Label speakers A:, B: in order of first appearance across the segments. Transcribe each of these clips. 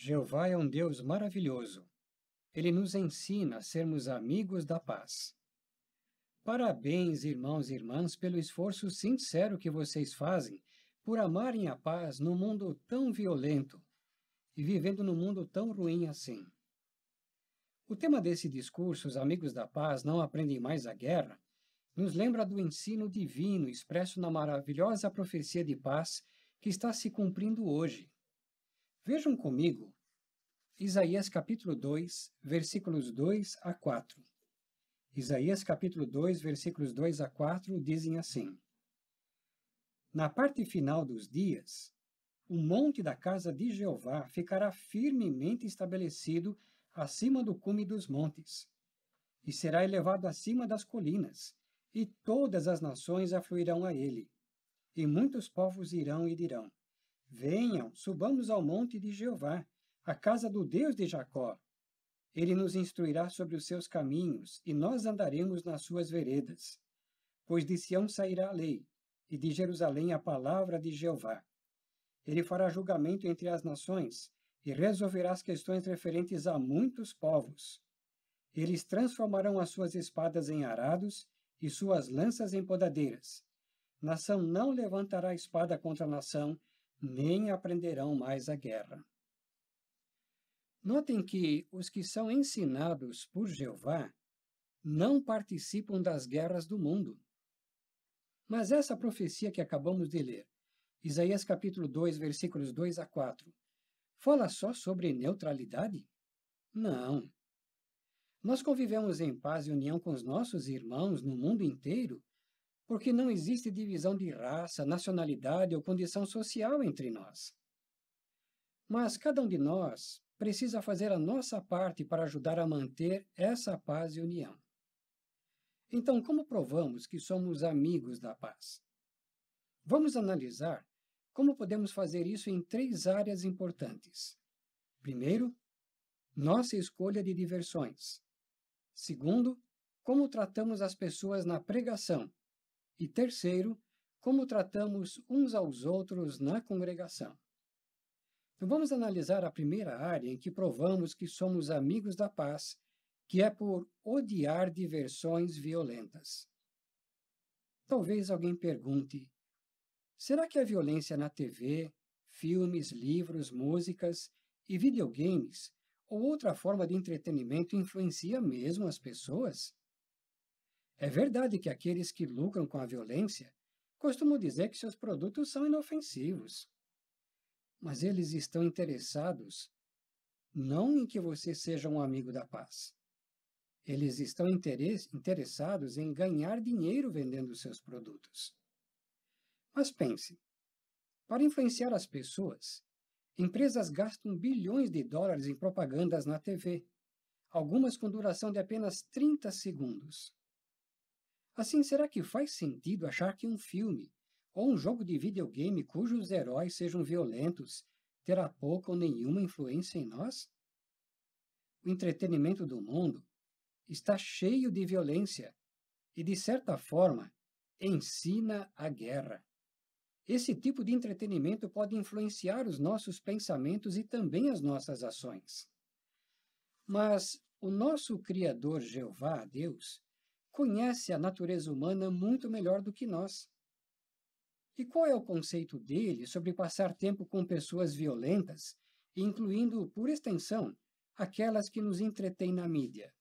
A: Jeová é um Deus maravilhoso. Ele nos ensina a sermos amigos da paz. Parabéns, irmãos e irmãs, pelo esforço sincero que vocês fazem por amarem a paz num mundo tão violento e vivendo num mundo tão ruim assim. O tema desse discurso, Os Amigos da Paz Não Aprendem Mais a Guerra, nos lembra do ensino divino expresso na maravilhosa profecia de paz que está se cumprindo hoje. Vejam comigo Isaías capítulo 2, versículos 2 a 4. Isaías capítulo 2, versículos 2 a 4 dizem assim: Na parte final dos dias, o monte da casa de Jeová ficará firmemente estabelecido acima do cume dos montes, e será elevado acima das colinas, e todas as nações afluirão a ele. E muitos povos irão e dirão: Venham, subamos ao monte de Jeová, a casa do Deus de Jacó. Ele nos instruirá sobre os seus caminhos, e nós andaremos nas suas veredas. Pois de Sião sairá a lei, e de Jerusalém a palavra de Jeová. Ele fará julgamento entre as nações, e resolverá as questões referentes a muitos povos. Eles transformarão as suas espadas em arados, e suas lanças em podadeiras. Nação não levantará espada contra nação, nem aprenderão mais a guerra. Notem que os que são ensinados por Jeová não participam das guerras do mundo. Mas essa profecia que acabamos de ler, Isaías capítulo 2, versículos 2 a 4, fala só sobre neutralidade? Não. Nós convivemos em paz e união com os nossos irmãos no mundo inteiro porque não existe divisão de raça, nacionalidade ou condição social entre nós. Mas cada um de nós precisa fazer a nossa parte para ajudar a manter essa paz e união. Então, como provamos que somos amigos da paz? Vamos analisar como podemos fazer isso em 3 áreas importantes. Primeiro, nossa escolha de diversões. Segundo, como tratamos as pessoas na pregação. E terceiro, como tratamos uns aos outros na congregação. Então, vamos analisar a primeira área em que provamos que somos amigos da paz, que é por odiar diversões violentas. Talvez alguém pergunte: será que a violência na TV, filmes, livros, músicas e videogames ou outra forma de entretenimento influencia mesmo as pessoas? É verdade que aqueles que lucram com a violência costumam dizer que seus produtos são inofensivos. Mas eles estão interessados não em que você seja um amigo da paz. Eles estão interessados em ganhar dinheiro vendendo seus produtos. Mas pense, para influenciar as pessoas, empresas gastam bilhões de dólares em propagandas na TV, algumas com duração de apenas 30 segundos. Assim, será que faz sentido achar que um filme ou um jogo de videogame cujos heróis sejam violentos terá pouca ou nenhuma influência em nós? O entretenimento do mundo está cheio de violência e, de certa forma, ensina a guerra. Esse tipo de entretenimento pode influenciar os nossos pensamentos e também as nossas ações. Mas o nosso Criador Jeová, Deus, conhece a natureza humana muito melhor do que nós. E qual é o conceito dele sobre passar tempo com pessoas violentas, incluindo, por extensão, aquelas que nos entretêm na mídia?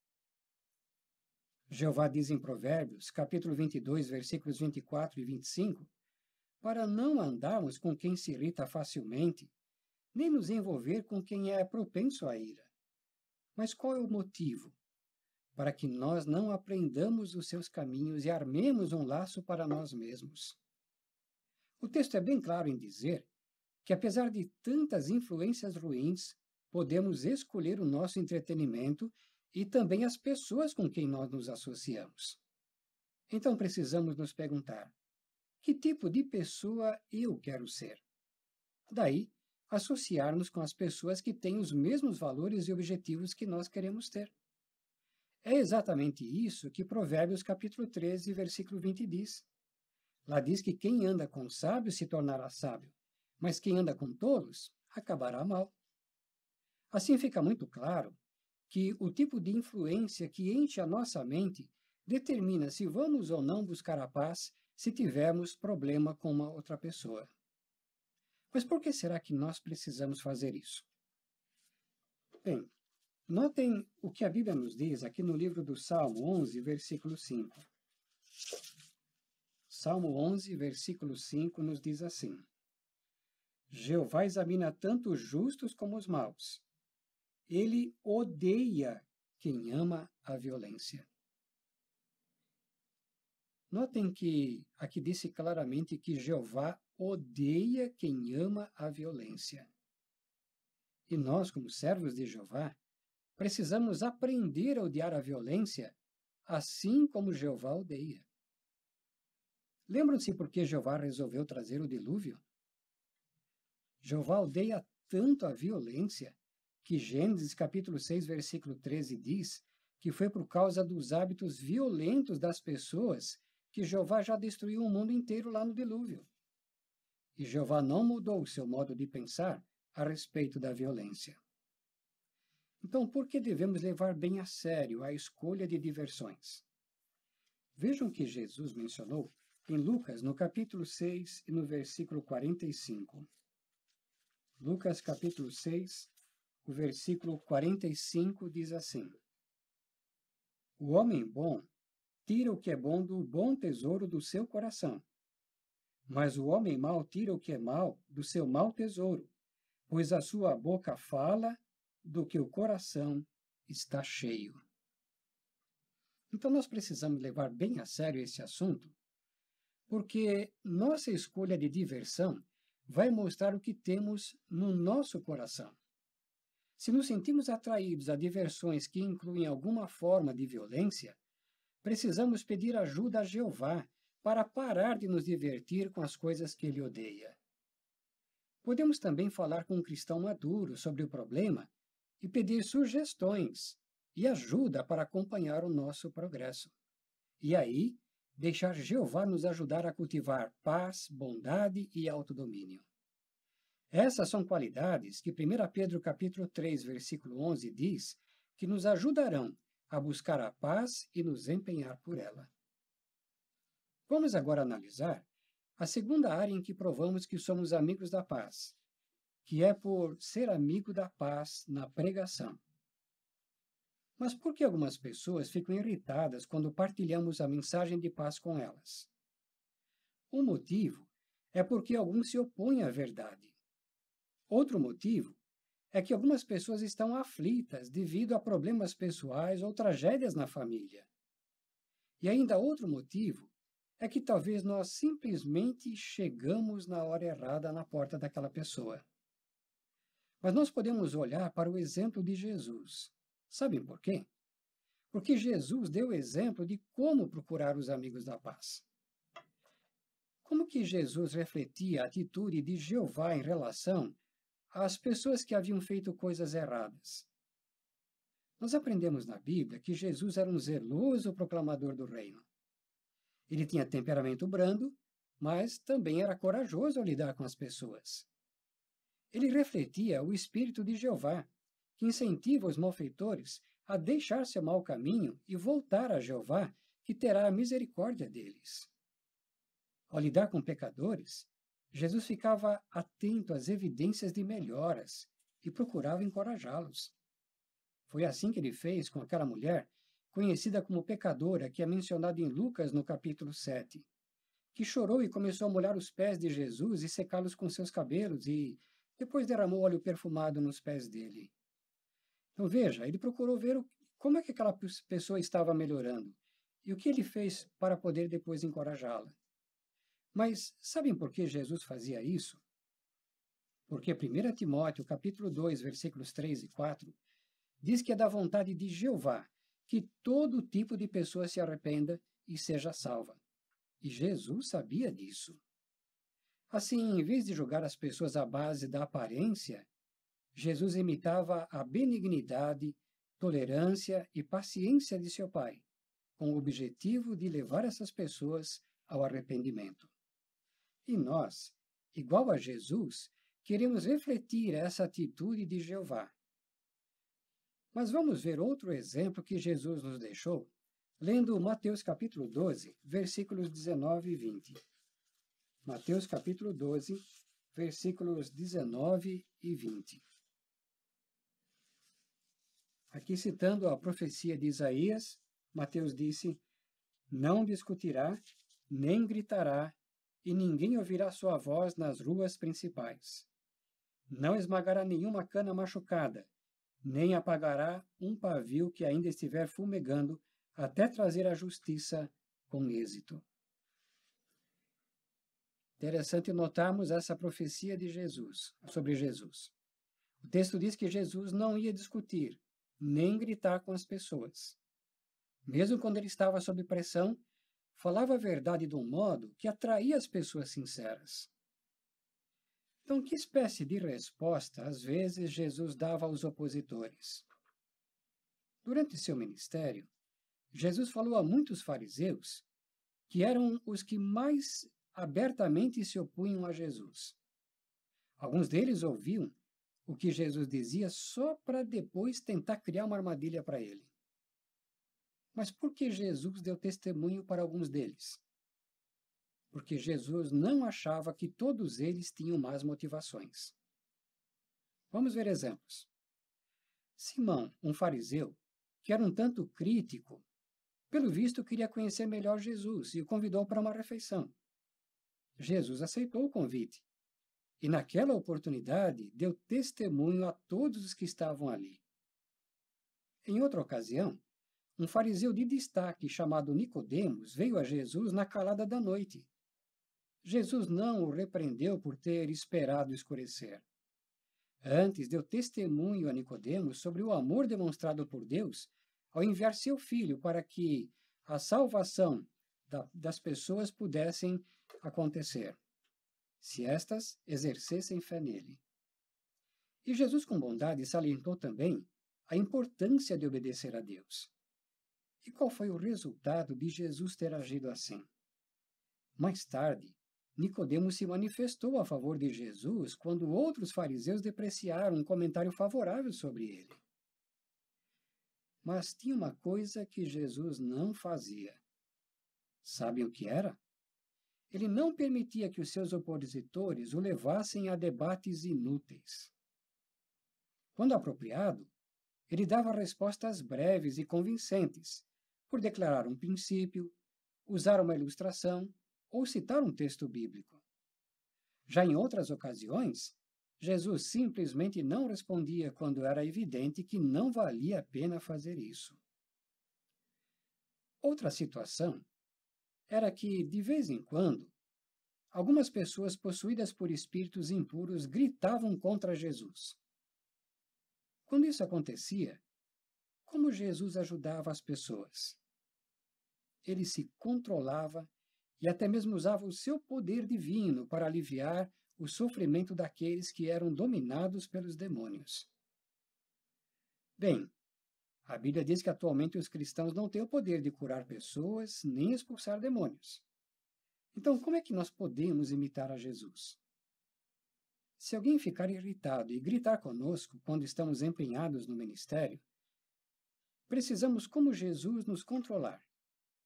A: Jeová diz em Provérbios, capítulo 22, versículos 24 e 25, para não andarmos com quem se irrita facilmente, nem nos envolver com quem é propenso à ira. Mas qual é o motivo? Para que nós não aprendamos os seus caminhos e armemos um laço para nós mesmos. O texto é bem claro em dizer que, apesar de tantas influências ruins, podemos escolher o nosso entretenimento e também as pessoas com quem nós nos associamos. Então precisamos nos perguntar: que tipo de pessoa eu quero ser? Daí, associar-nos com as pessoas que têm os mesmos valores e objetivos que nós queremos ter. É exatamente isso que Provérbios capítulo 13, versículo 20 diz. Lá diz que quem anda com sábios se tornará sábio, mas quem anda com tolos acabará mal. Assim fica muito claro que o tipo de influência que enche a nossa mente determina se vamos ou não buscar a paz se tivermos problema com uma outra pessoa. Mas por que será que nós precisamos fazer isso? Bem, notem o que a Bíblia nos diz aqui no livro do Salmo 11, versículo 5. Salmo 11, versículo 5 nos diz assim: Jeová examina tanto os justos como os maus. Ele odeia quem ama a violência. Notem que aqui disse claramente que Jeová odeia quem ama a violência. E nós, como servos de Jeová, precisamos aprender a odiar a violência, assim como Jeová odeia. Lembram-se por que Jeová resolveu trazer o dilúvio? Jeová odeia tanto a violência que Gênesis capítulo 6, versículo 13 diz que foi por causa dos hábitos violentos das pessoas que Jeová já destruiu o mundo inteiro lá no dilúvio. E Jeová não mudou o seu modo de pensar a respeito da violência. Então, por que devemos levar bem a sério a escolha de diversões? Vejam que Jesus mencionou em Lucas, no capítulo 6 e no versículo 45. Lucas, capítulo 6, o versículo 45 diz assim: O homem bom tira o que é bom do bom tesouro do seu coração, mas o homem mau tira o que é mau do seu mau tesouro, pois a sua boca fala do que o coração está cheio. Então nós precisamos levar bem a sério esse assunto, porque nossa escolha de diversão vai mostrar o que temos no nosso coração. Se nos sentimos atraídos a diversões que incluem alguma forma de violência, precisamos pedir ajuda a Jeová para parar de nos divertir com as coisas que ele odeia. Podemos também falar com um cristão maduro sobre o problema e pedir sugestões e ajuda para acompanhar o nosso progresso. E aí, deixar Jeová nos ajudar a cultivar paz, bondade e autodomínio. Essas são qualidades que 1 Pedro capítulo 3, versículo 11 diz que nos ajudarão a buscar a paz e nos empenhar por ela. Vamos agora analisar a segunda área em que provamos que somos amigos da paz, que é por ser amigo da paz na pregação. Mas por que algumas pessoas ficam irritadas quando partilhamos a mensagem de paz com elas? Um motivo é porque alguns se opõem à verdade. Outro motivo é que algumas pessoas estão aflitas devido a problemas pessoais ou tragédias na família. E ainda outro motivo é que talvez nós simplesmente chegamos na hora errada na porta daquela pessoa. Mas nós podemos olhar para o exemplo de Jesus. Sabem por quê? Porque Jesus deu exemplo de como procurar os amigos da paz. Como que Jesus refletia a atitude de Jeová em relação às pessoas que haviam feito coisas erradas? Nós aprendemos na Bíblia que Jesus era um zeloso proclamador do reino. Ele tinha temperamento brando, mas também era corajoso ao lidar com as pessoas. Ele refletia o espírito de Jeová, que incentiva os malfeitores a deixar seu mau caminho e voltar a Jeová, que terá a misericórdia deles. Ao lidar com pecadores, Jesus ficava atento às evidências de melhoras e procurava encorajá-los. Foi assim que ele fez com aquela mulher, conhecida como pecadora, que é mencionada em Lucas no capítulo 7, que chorou e começou a molhar os pés de Jesus e secá-los com seus cabelos e depois derramou óleo perfumado nos pés dele. Então veja, ele procurou ver como é que aquela pessoa estava melhorando e o que ele fez para poder depois encorajá-la. Mas sabem por que Jesus fazia isso? Porque 1 Timóteo capítulo 2, versículos 3 e 4, diz que é da vontade de Jeová que todo tipo de pessoa se arrependa e seja salva. E Jesus sabia disso. Assim, em vez de julgar as pessoas à base da aparência, Jesus imitava a benignidade, tolerância e paciência de seu Pai, com o objetivo de levar essas pessoas ao arrependimento. E nós, igual a Jesus, queremos refletir essa atitude de Jeová. Mas vamos ver outro exemplo que Jesus nos deixou, lendo Mateus capítulo 12, versículos 19 e 20. Mateus capítulo 12, versículos 19 e 20. Aqui citando a profecia de Isaías, Mateus disse: Não discutirá, nem gritará, e ninguém ouvirá sua voz nas ruas principais. Não esmagará nenhuma cana machucada, nem apagará um pavio que ainda estiver fumegando, até trazer a justiça com êxito. Interessante notarmos essa profecia de Jesus, sobre Jesus. O texto diz que Jesus não ia discutir, nem gritar com as pessoas. Mesmo quando ele estava sob pressão, falava a verdade de um modo que atraía as pessoas sinceras. Então, que espécie de resposta, às vezes, Jesus dava aos opositores? Durante seu ministério, Jesus falou a muitos fariseus que eram os que mais abertamente se opunham a Jesus. Alguns deles ouviam o que Jesus dizia só para depois tentar criar uma armadilha para ele. Mas por que Jesus deu testemunho para alguns deles? Porque Jesus não achava que todos eles tinham más motivações. Vamos ver exemplos. Simão, um fariseu, que era um tanto crítico, pelo visto queria conhecer melhor Jesus e o convidou para uma refeição. Jesus aceitou o convite e, naquela oportunidade, deu testemunho a todos os que estavam ali. Em outra ocasião, um fariseu de destaque chamado Nicodemos veio a Jesus na calada da noite. Jesus não o repreendeu por ter esperado escurecer. Antes, deu testemunho a Nicodemos sobre o amor demonstrado por Deus ao enviar seu filho para que a salvação das pessoas pudessem acontecer, se estas exercessem fé nele. E Jesus, com bondade, salientou também a importância de obedecer a Deus. E qual foi o resultado de Jesus ter agido assim? Mais tarde, Nicodemos se manifestou a favor de Jesus quando outros fariseus depreciaram um comentário favorável sobre ele. Mas tinha uma coisa que Jesus não fazia. Sabem o que era? Ele não permitia que os seus opositores o levassem a debates inúteis. Quando apropriado, ele dava respostas breves e convincentes, por declarar um princípio, usar uma ilustração ou citar um texto bíblico. Já em outras ocasiões, Jesus simplesmente não respondia quando era evidente que não valia a pena fazer isso. Outra situação era que, de vez em quando, algumas pessoas possuídas por espíritos impuros gritavam contra Jesus. Quando isso acontecia, como Jesus ajudava as pessoas? Ele se controlava e até mesmo usava o seu poder divino para aliviar o sofrimento daqueles que eram dominados pelos demônios. Bem, a Bíblia diz que atualmente os cristãos não têm o poder de curar pessoas nem expulsar demônios. Então, como é que nós podemos imitar a Jesus? Se alguém ficar irritado e gritar conosco quando estamos empenhados no ministério, precisamos, como Jesus, nos controlar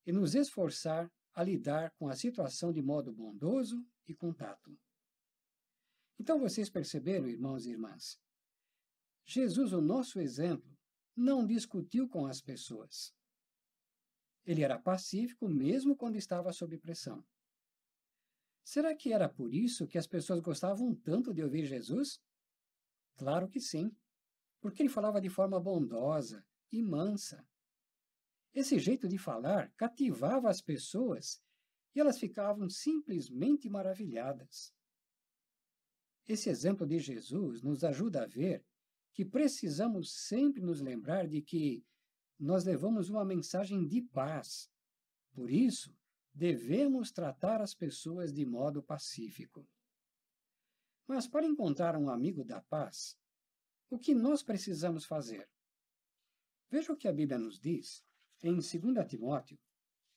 A: e nos esforçar a lidar com a situação de modo bondoso e com tato. Então vocês perceberam, irmãos e irmãs? Jesus, o nosso exemplo, não discutiu com as pessoas. Ele era pacífico mesmo quando estava sob pressão. Será que era por isso que as pessoas gostavam tanto de ouvir Jesus? Claro que sim, porque ele falava de forma bondosa e mansa. Esse jeito de falar cativava as pessoas e elas ficavam simplesmente maravilhadas. Esse exemplo de Jesus nos ajuda a ver que precisamos sempre nos lembrar de que nós levamos uma mensagem de paz. Por isso, devemos tratar as pessoas de modo pacífico. Mas para encontrar um amigo da paz, o que nós precisamos fazer? Veja o que a Bíblia nos diz em 2 Timóteo,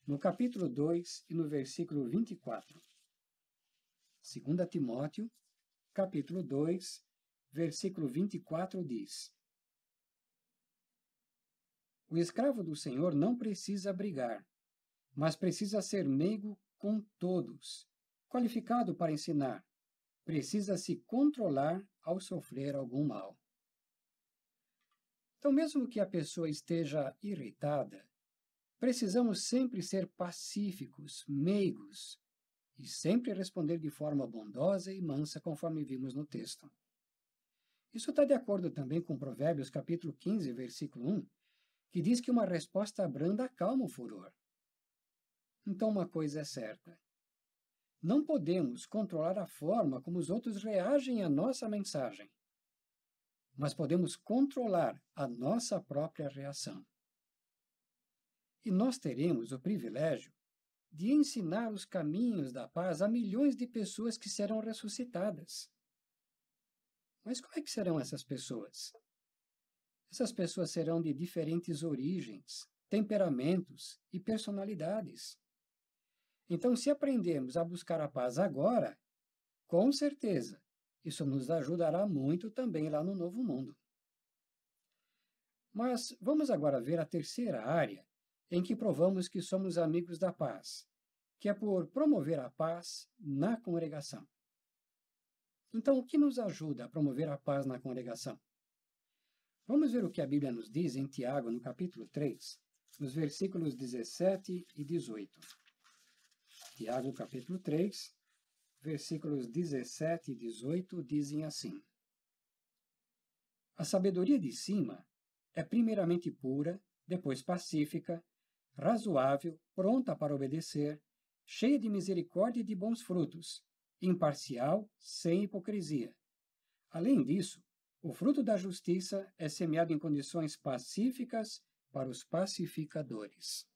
A: no capítulo 2 e no versículo 24. 2 Timóteo, capítulo 2, versículo 24 diz: O escravo do Senhor não precisa brigar, mas precisa ser meigo com todos, qualificado para ensinar, precisa se controlar ao sofrer algum mal. Então, mesmo que a pessoa esteja irritada, precisamos sempre ser pacíficos, meigos, e sempre responder de forma bondosa e mansa, conforme vimos no texto. Isso está de acordo também com Provérbios capítulo 15, versículo 1, que diz que uma resposta branda acalma o furor. Então, uma coisa é certa. Não podemos controlar a forma como os outros reagem à nossa mensagem, mas podemos controlar a nossa própria reação. E nós teremos o privilégio de ensinar os caminhos da paz a milhões de pessoas que serão ressuscitadas. Mas como é que serão essas pessoas? Essas pessoas serão de diferentes origens, temperamentos e personalidades. Então, se aprendermos a buscar a paz agora, com certeza, isso nos ajudará muito também lá no Novo Mundo. Mas vamos agora ver a terceira área em que provamos que somos amigos da paz, que é por promover a paz na congregação. Então, o que nos ajuda a promover a paz na congregação? Vamos ver o que a Bíblia nos diz em Tiago, no capítulo 3, nos versículos 17 e 18. Tiago, capítulo 3, versículos 17 e 18 dizem assim: A sabedoria de cima é primeiramente pura, depois pacífica, razoável, pronta para obedecer, cheia de misericórdia e de bons frutos, imparcial, sem hipocrisia. Além disso, o fruto da justiça é semeado em condições pacíficas para os pacificadores.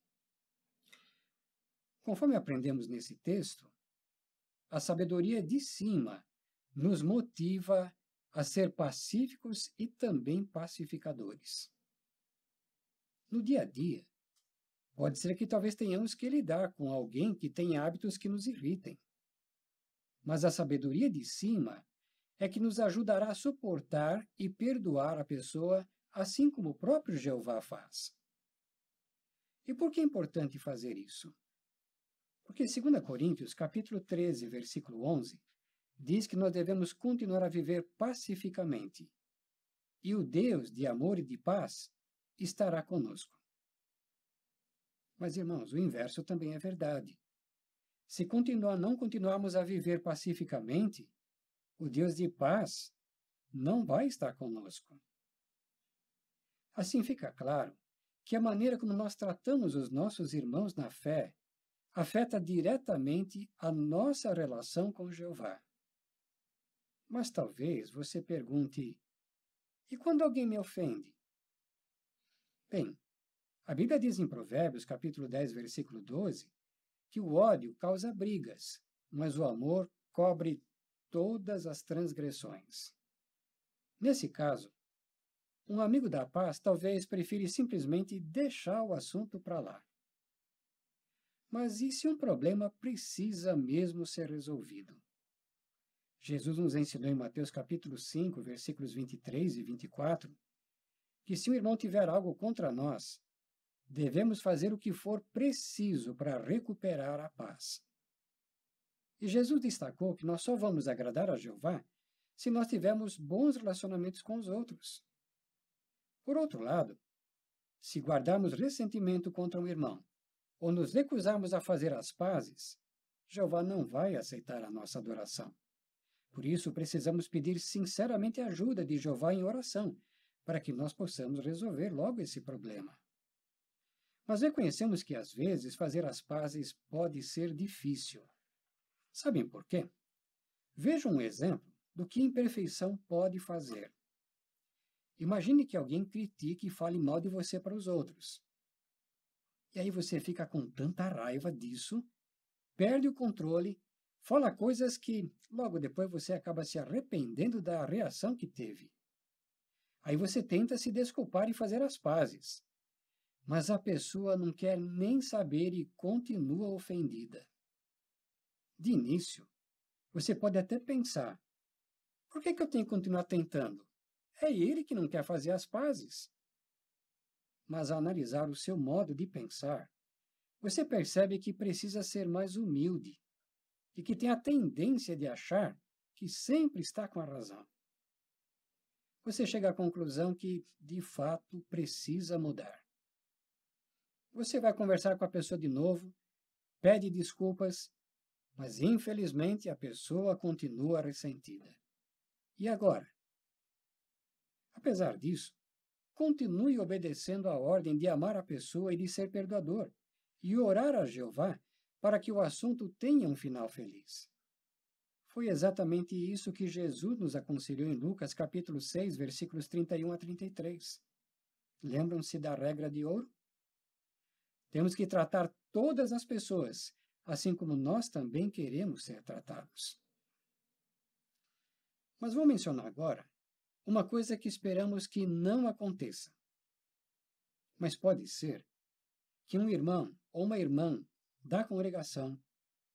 A: Conforme aprendemos nesse texto, a sabedoria de cima nos motiva a ser pacíficos e também pacificadores. No dia a dia, pode ser que talvez tenhamos que lidar com alguém que tem hábitos que nos irritem. Mas a sabedoria de cima é que nos ajudará a suportar e perdoar a pessoa, assim como o próprio Jeová faz. E por que é importante fazer isso? Porque 2 Coríntios, capítulo 13, versículo 11, diz que nós devemos continuar a viver pacificamente. E o Deus de amor e de paz estará conosco. Mas, irmãos, o inverso também é verdade. Se não continuarmos a viver pacificamente, o Deus de paz não vai estar conosco. Assim fica claro que a maneira como nós tratamos os nossos irmãos na fé afeta diretamente a nossa relação com Jeová. Mas talvez você pergunte: e quando alguém me ofende? Bem, a Bíblia diz em Provérbios, capítulo 10, versículo 12, que o ódio causa brigas, mas o amor cobre todas as transgressões. Nesse caso, um amigo da paz talvez prefira simplesmente deixar o assunto para lá. Mas e se um problema precisa mesmo ser resolvido? Jesus nos ensinou em Mateus capítulo 5, versículos 23 e 24, que se um irmão tiver algo contra nós, devemos fazer o que for preciso para recuperar a paz. E Jesus destacou que nós só vamos agradar a Jeová se nós tivermos bons relacionamentos com os outros. Por outro lado, se guardarmos ressentimento contra um irmão ou nos recusarmos a fazer as pazes, Jeová não vai aceitar a nossa adoração. Por isso, precisamos pedir sinceramente ajuda de Jeová em oração, para que nós possamos resolver logo esse problema. Mas reconhecemos que, às vezes, fazer as pazes pode ser difícil. Sabem por quê? Vejam um exemplo do que imperfeição pode fazer. Imagine que alguém critique e fale mal de você para os outros. E aí você fica com tanta raiva disso, perde o controle, fala coisas que logo depois você acaba se arrependendo da reação que teve. Aí você tenta se desculpar e fazer as pazes. Mas a pessoa não quer nem saber e continua ofendida. De início, você pode até pensar: por que eu tenho que continuar tentando? É ele que não quer fazer as pazes. mas ao analisar o seu modo de pensar, você percebe que precisa ser mais humilde e que tem a tendência de achar que sempre está com a razão. Você chega à conclusão que, de fato, precisa mudar. Você vai conversar com a pessoa de novo, pede desculpas, mas infelizmente a pessoa continua ressentida. E agora? Apesar disso, continue obedecendo a ordem de amar a pessoa e de ser perdoador, e orar a Jeová para que o assunto tenha um final feliz. Foi exatamente isso que Jesus nos aconselhou em Lucas capítulo 6, versículos 31 a 33. Lembram-se da regra de ouro? Temos que tratar todas as pessoas, assim como nós também queremos ser tratados. Mas vou mencionar agora uma coisa que esperamos que não aconteça. Mas pode ser que um irmão ou uma irmã da congregação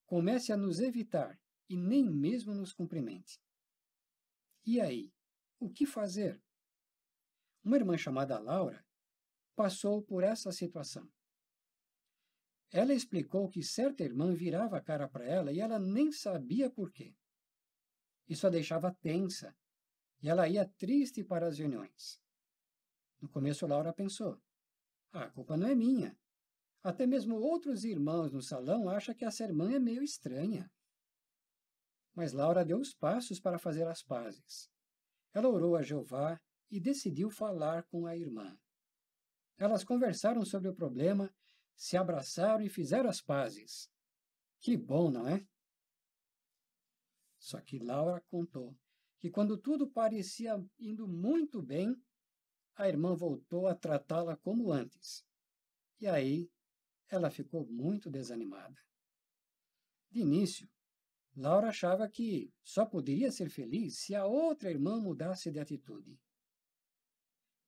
A: comece a nos evitar e nem mesmo nos cumprimente. E aí, o que fazer? Uma irmã chamada Laura passou por essa situação. Ela explicou que certa irmã virava a cara para ela e ela nem sabia por quê. Isso a deixava tensa e ela ia triste para as reuniões. No começo, Laura pensou: a culpa não é minha. Até mesmo outros irmãos no salão acham que essa irmã é meio estranha. Mas Laura deu os passos para fazer as pazes. Ela orou a Jeová e decidiu falar com a irmã. Elas conversaram sobre o problema, se abraçaram e fizeram as pazes. Que bom, não é? Só que Laura contou que quando tudo parecia indo muito bem, a irmã voltou a tratá-la como antes. E aí, ela ficou muito desanimada. De início, Laura achava que só poderia ser feliz se a outra irmã mudasse de atitude.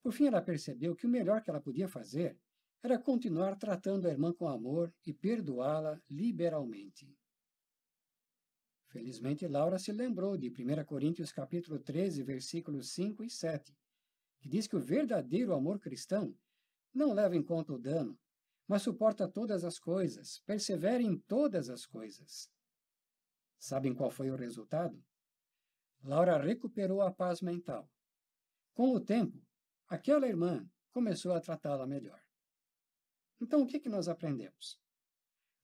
A: Por fim, ela percebeu que o melhor que ela podia fazer era continuar tratando a irmã com amor e perdoá-la liberalmente. Felizmente, Laura se lembrou de 1 Coríntios capítulo 13, versículos 5 e 7, que diz que o verdadeiro amor cristão não leva em conta o dano, mas suporta todas as coisas, persevera em todas as coisas. Sabem qual foi o resultado? Laura recuperou a paz mental. Com o tempo, aquela irmã começou a tratá-la melhor. Então, o que nós aprendemos?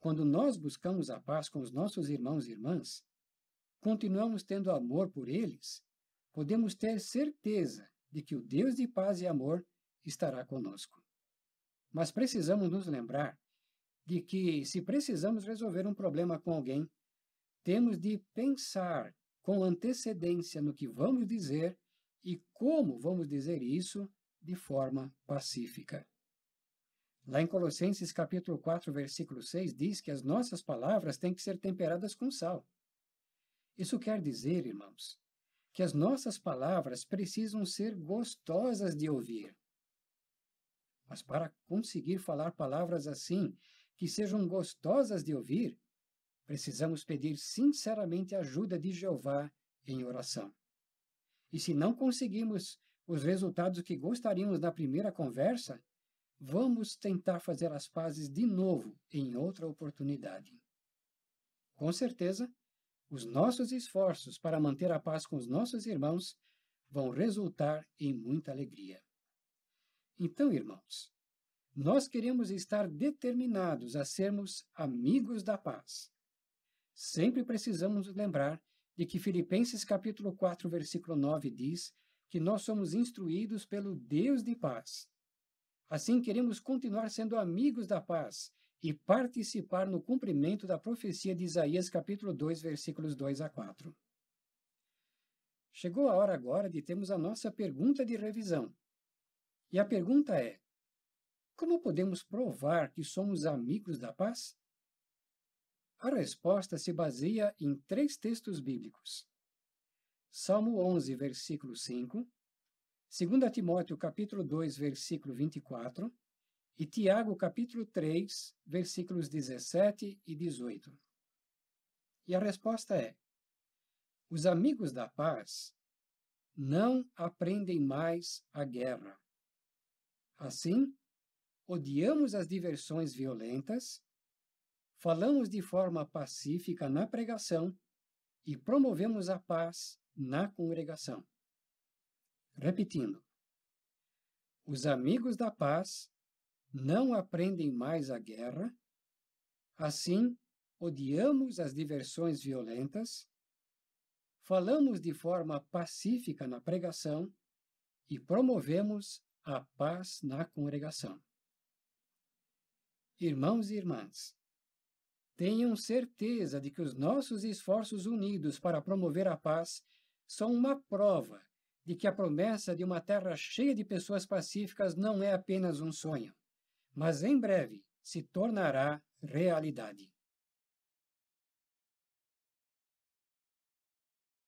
A: Quando nós buscamos a paz com os nossos irmãos e irmãs, continuamos tendo amor por eles, podemos ter certeza de que o Deus de paz e amor estará conosco. Mas precisamos nos lembrar de que, se precisamos resolver um problema com alguém, temos de pensar com antecedência no que vamos dizer e como vamos dizer isso de forma pacífica. Lá em Colossenses capítulo 4, versículo 6, diz que as nossas palavras têm que ser temperadas com sal. Isso quer dizer, irmãos, que as nossas palavras precisam ser gostosas de ouvir. Mas para conseguir falar palavras assim, que sejam gostosas de ouvir, precisamos pedir sinceramente a ajuda de Jeová em oração. E se não conseguimos os resultados que gostaríamos na primeira conversa, vamos tentar fazer as pazes de novo em outra oportunidade. Com certeza, os nossos esforços para manter a paz com os nossos irmãos vão resultar em muita alegria. Então, irmãos, nós queremos estar determinados a sermos amigos da paz. Sempre precisamos nos lembrar de que Filipenses capítulo 4, versículo 9 diz que nós somos instruídos pelo Deus de paz. Assim, queremos continuar sendo amigos da paz e participar no cumprimento da profecia de Isaías capítulo 2, versículos 2 a 4. Chegou a hora agora de termos a nossa pergunta de revisão. E a pergunta é: como podemos provar que somos amigos da paz? A resposta se baseia em 3 textos bíblicos. Salmo 11, versículo 5, 2 Timóteo capítulo 2, versículo 24 e Tiago capítulo 3, versículos 17 e 18. E a resposta é: os amigos da paz não aprendem mais a guerra. Assim, odiamos as diversões violentas, falamos de forma pacífica na pregação e promovemos a paz na congregação. Repetindo, os amigos da paz não aprendem mais a guerra, assim, odiamos as diversões violentas, falamos de forma pacífica na pregação e promovemos a paz na congregação. Irmãos e irmãs, tenham certeza de que os nossos esforços unidos para promover a paz são uma prova de que a promessa de uma terra cheia de pessoas pacíficas não é apenas um sonho, mas em breve se tornará realidade.